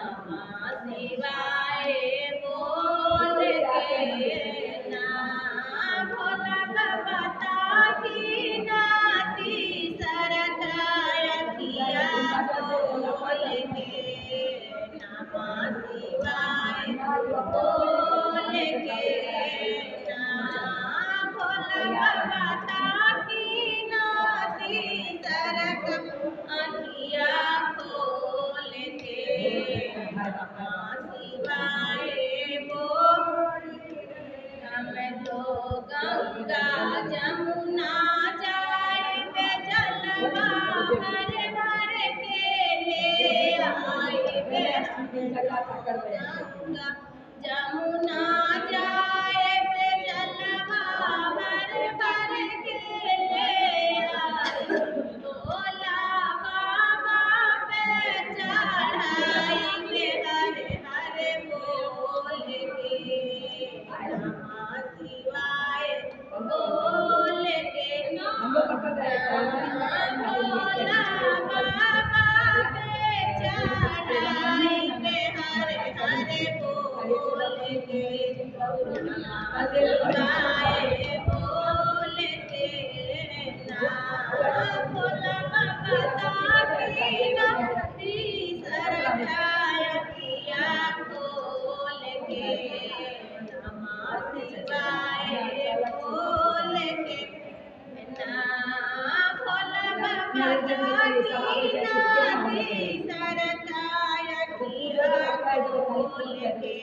नमः शिवाय बोल के ना भोला बाबा ताकी नाती सरकाय किया बोल के नमः शिवाय बोल के ना भोला बाबा ताकी नाती सरक अखिया खोल के नमः शिवाय बोल हम तो गंगा जमुना जाए पे जलवा भर भर के ले आए पे गंगा जमुना जाए पे जलवा भर भर के ले आए भोला बाबा पे चढ़ाई के हरे हरे बोल के नमः शिवाय बोल के भोला बाबा पे चढ़ाई के हरे हरे बोल के नमः शिवाय बोल के ना भोला बाबा ताकी नाती सरकाय किया खोल के नमः शिवाय बोल के ना भोला बाबा ताकी नाती सरकाय किया खोल के